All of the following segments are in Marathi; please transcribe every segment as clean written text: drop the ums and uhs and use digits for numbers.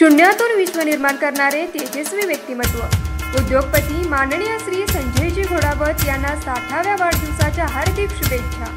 शून्यातून विश्व निर्माण करणारे तेजस्वी व्यक्तिमत्व उद्योगपती माननीय श्री संजयजी घोडावत यांना 60व्या वाढदिवसाच्या हार्दिक शुभेच्छा।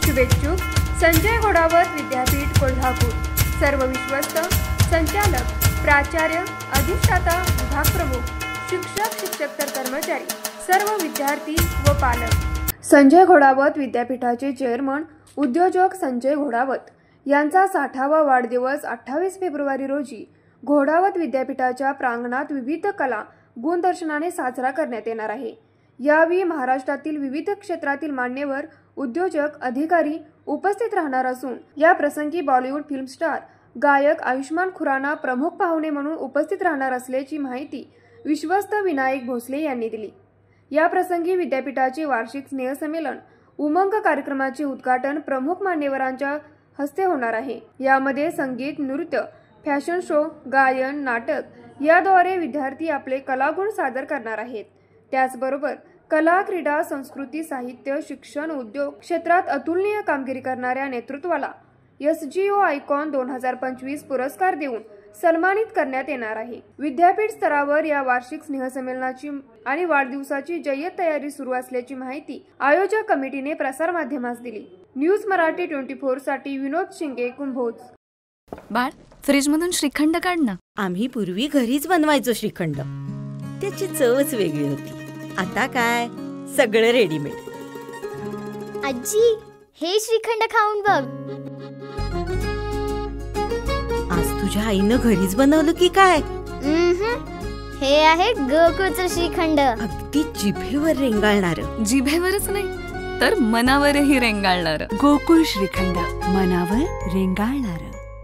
शुभेच्छुक संजय घोडावत विद्यापीठ कोल्हापूर, सर्व विश्वस्त, संचालक, प्राचार्य, अधिष्ठाता, विभाग प्रमुख, शिक्षक, शिक्षकेतर कर्मचारी, सर्व विद्यार्थी व पालक। संजय घोडावत विद्यापीठाचे चेअरमन उद्योजक संजय घोडावत यांचा 60वा वाढदिवस 28 फेब्रुवारी रोजी घोडावत विद्यापीठाच्या प्रांगणात विविध कला गुणदर्शनाने साजरा करण्यात येणार आहे। यावेळी महाराष्ट्रातील विविध क्षेत्रातील मान्यवर, उद्योजक, अधिकारी उपस्थित राहणार असून या प्रसंगी बॉलिवूड फिल्म स्टार, गायक आयुष्मान खुराना प्रमुख पाहुणे म्हणून उपस्थित राहणार असल्याची माहिती विश्वस्त विनायक भोसले यांनी दिली। या प्रसंगी विद्यापीठाचे वार्षिक स्नेहसंमेलन उमंग कार्यक्रमाचे उद्घाटन प्रमुख मान्यवरांच्या हस्ते होणार आहे। यामध्ये संगीत, नृत्य, फॅशन शो, गायन, नाटक याद्वारे विद्यार्थी आपले कलागुण सादर करणार आहेत। त्याचबरोबर कला, क्रीडा, संस्कृती, साहित्य, शिक्षण, उद्योग क्षेत्रात अतुलनीय कामगिरी करणाऱ्या नेतृत्वाला SGO आयकॉन 2025 पुरस्कार देऊन सन्मानित करण्यात येणार आहे। विद्यापीठ स्तरावर या वार्षिक स्नेहसंमेलनाची आणि वाढदिवसाची जय्यत तयारी सुरू असल्याची माहिती आयोजक कमिटीने प्रसार माध्यमास दिली। न्यूज मराठी 24 साठी विनोद शिंगे, कुंभोज। बाळ, फ्रीज मधून श्रीखंड काढ ना। आम्ही पूर्वी घरीच बनवायचो श्रीखंड, त्याची चवच वेगळी होती। आता काय सगळं रेडीमेड। आजी, हे श्रीखंड खाऊन बघ। आज तुझ्या आईनं घरीच बनवलं की काय? हे आहे गोकुळचं श्रीखंड, अगदी जिभेवर रेंगाळणार। जिभेवरच नाही तर मनावरही रेंगाळणार। गोकुळ श्रीखंड, मनावर रेंगाळणार।